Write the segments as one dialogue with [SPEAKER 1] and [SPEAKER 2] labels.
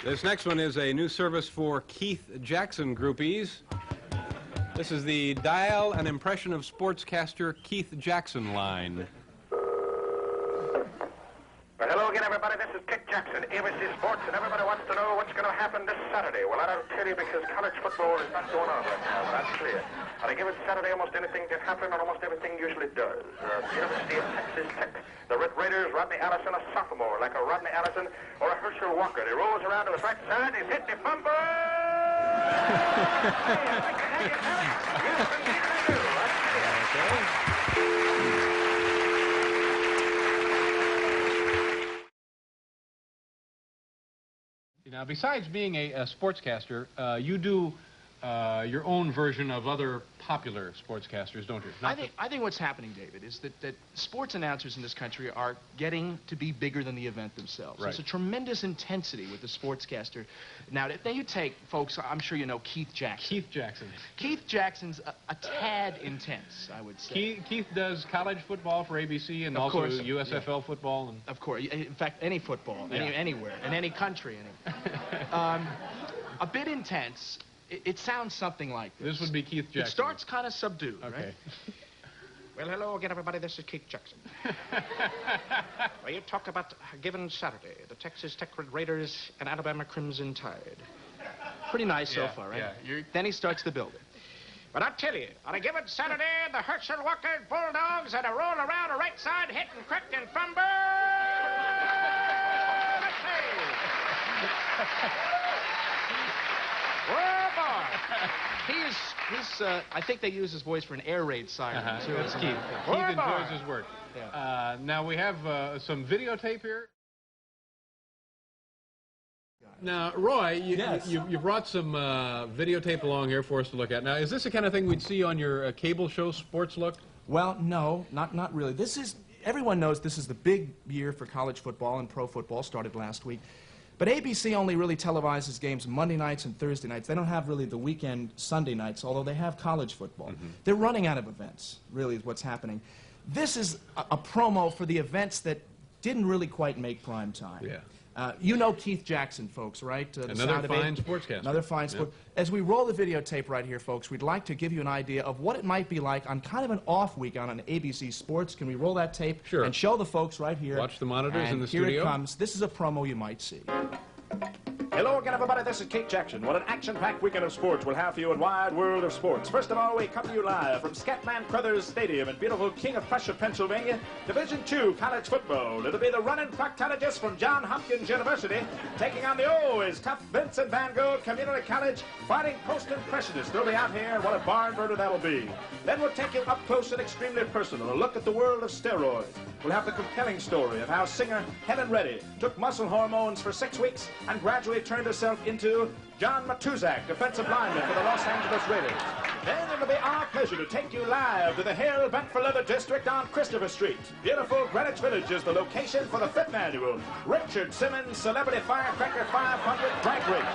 [SPEAKER 1] This next one is a new service for Keith Jackson groupies. This is the Dial an Impression of Sportscaster Keith Jackson line.
[SPEAKER 2] Well, hello again, everybody. This is Keith Jackson, ABC Sports, and everybody wants to know what's going to happen this Saturday. Well, I don't tell you because college football is not going on right now, but that's clear. On a given Saturday, almost anything can happen, and almost everything usually does. The University of Texas Tech, the Red Raiders, Rodney Allison, a sophomore, like a Rodney Allison or a Herschel Walker. He rolls around to his right side, he's hit the fumble!
[SPEAKER 1] Now, besides being a sportscaster, you do your own version of other popular sportscasters, don't you?
[SPEAKER 3] I think what's happening, David, is that sports announcers in this country are getting to be bigger than the event themselves.
[SPEAKER 1] Right.
[SPEAKER 3] There's a tremendous intensity with the sportscaster. Now you take, folks, I'm sure you know Keith Jackson.
[SPEAKER 1] Keith Jackson.
[SPEAKER 3] Keith Jackson's a tad intense, I would say.
[SPEAKER 1] Keith does college football for ABC and also USFL football. And...
[SPEAKER 3] Of course. In fact, any football, anywhere, in any country. A bit intense. It sounds something like this.
[SPEAKER 1] This would be Keith Jackson.
[SPEAKER 3] It starts kind of subdued,
[SPEAKER 1] okay.
[SPEAKER 3] Right? Well, hello again, everybody. This is Keith Jackson. Well, you talk about a given Saturday, the Texas Tech Raiders and Alabama Crimson Tide. Pretty nice so far, right?
[SPEAKER 1] Yeah.
[SPEAKER 3] Then he starts the building. But I tell you, on a given Saturday, the Herschel Walker Bulldogs had a roll around a right side, hit and cracked and fumble. Oh, boy. He's I think they use his voice for an air raid siren, too.
[SPEAKER 1] That's Keith. Keith enjoys his work.
[SPEAKER 3] Yeah.
[SPEAKER 1] Now, we have some videotape here. Now, Roy, you brought some videotape along here for us to look at. Now, is this the kind of thing we'd see on your cable show, Sports Look?
[SPEAKER 4] Well, no, not really. Everyone knows this is the big year for college football, and pro football started last week. But ABC only really televises games Monday nights and Thursday nights. They don't have really the weekend Sunday nights, although they have college football. Mm-hmm. They're running out of events, really, is what's happening. This is a promo for the events that didn't really quite make prime time.
[SPEAKER 1] Yeah.
[SPEAKER 4] You know Keith Jackson, folks, right?
[SPEAKER 1] Another fine sportscaster.
[SPEAKER 4] Another fine sport. As we roll the videotape right here, folks, we'd like to give you an idea of what it might be like on kind of an off week on an ABC Sports. Can we roll that tape?
[SPEAKER 1] Sure.
[SPEAKER 4] And show the folks right here.
[SPEAKER 1] Watch the monitors in the
[SPEAKER 4] studio.
[SPEAKER 1] studio.
[SPEAKER 4] Here it comes. This is a promo you might see.
[SPEAKER 2] Hello again, everybody. This is Keith Jackson. What an action-packed weekend of sports we'll have for you in Wide World of Sports. First of all, we come to you live from Scatman Crothers Stadium in beautiful King of Prussia, Pennsylvania. Division II college football. It'll be the running proctologists from Johns Hopkins University taking on the always tough Vincent Van Gogh Community College fighting post-impressionists. They'll be out here. What a barn burner that'll be. Then we'll take you up close and extremely personal. A look at the world of steroids. We'll have the compelling story of how singer Helen Reddy took muscle hormones for 6 weeks and gradually turned herself into John Matuzak, defensive lineman for the Los Angeles Raiders. Then it'll be our pleasure to take you live to the Hale Bent for Leather District on Christopher Street. Beautiful Greenwich Village is the location for the 5th annual Richard Simmons Celebrity Firecracker 500 drag race.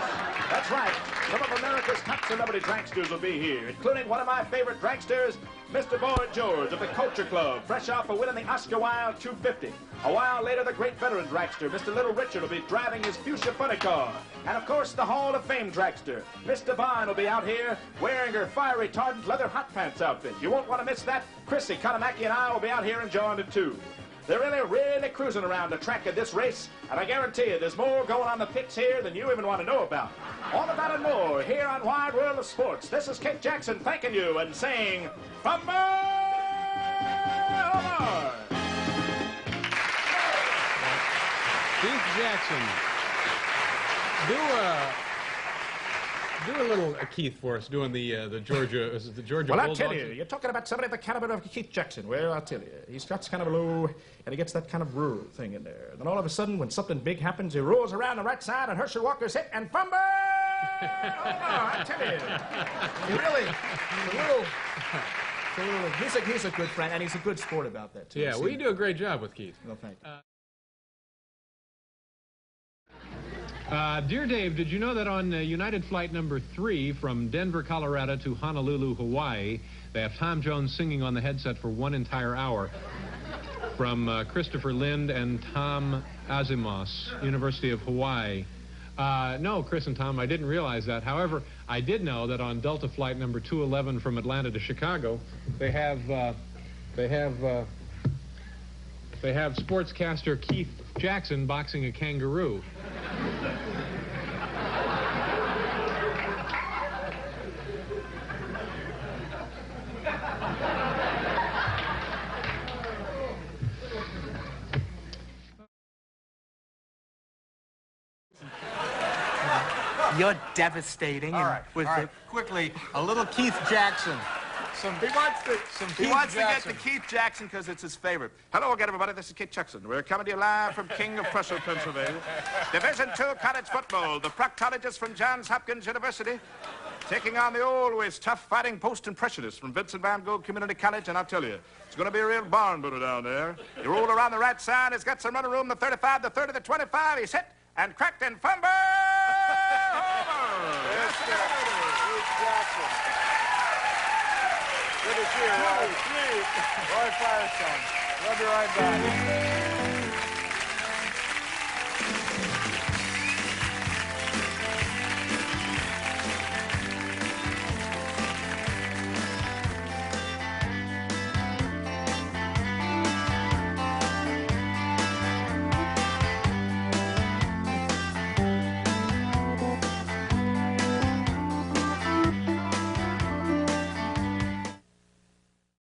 [SPEAKER 2] That's right. Some of America's top celebrity dragsters will be here, including one of my favorite dragsters, Mr. Boyd George of the Culture Club, fresh off a win in the Oscar Wilde 250. A while later, the great veteran dragster, Mr. Little Richard, will be driving his fuchsia funny car. And, of course, the Hall of Fame dragster, Miss Devine, will be out here wearing her fire-retardant leather hot pants outfit. You won't want to miss that. Chrissy Kanamaki and I will be out here enjoying it, too. They're really cruising around the track of this race, and I guarantee you there's more going on the pits here than you even want to know about. All of that and more here on Wide World of Sports. This is Keith Jackson thanking you and saying, Fumble!
[SPEAKER 1] Keith Jackson, do a little Keith for us, doing the Georgia, is it the Georgia
[SPEAKER 2] Well,
[SPEAKER 1] Bulldogs?
[SPEAKER 2] I tell you, you're talking about somebody of the caliber of Keith Jackson. Well, I'll tell you, he starts kind of low, and he gets that kind of rural thing in there. Then all of a sudden, when something big happens, he rolls around the right side, and Herschel Walker's hit, and fumble! Oh, I tell you,
[SPEAKER 4] He really, he's a good friend, and he's a good sport about that, too.
[SPEAKER 1] Yeah, well, you do a great job with Keith.
[SPEAKER 4] Well, thank you.
[SPEAKER 1] Dear Dave, did you know that on United Flight number 3 from Denver, Colorado to Honolulu, Hawaii, they have Tom Jones singing on the headset for 1 entire hour from Christopher Lind and Tom Asimos, University of Hawaii. No, Chris and Tom, I didn't realize that. However, I did know that on Delta flight number 211 from Atlanta to Chicago, they have sportscaster Keith Jackson boxing a kangaroo.
[SPEAKER 5] You're devastating.
[SPEAKER 6] All right, quickly, a little Keith Jackson. He wants to get the Keith Jackson because it's his favorite.
[SPEAKER 2] Hello again, everybody. This is Keith Jackson. We're coming to you live from King of Prussia, Pennsylvania. Division II college football. The proctologists from Johns Hopkins University taking on the always tough-fighting post-impressionists from Vincent Van Gogh Community College. And I'll tell you, it's going to be a real barn burner down there. You roll around the right side. He's got some running room. The 35, the 30, the 25. He's hit and cracked and fumbled.
[SPEAKER 6] Yes, sir. Keith Jackson. Good to see you, Roy. Roy Firestone. We'll be right back.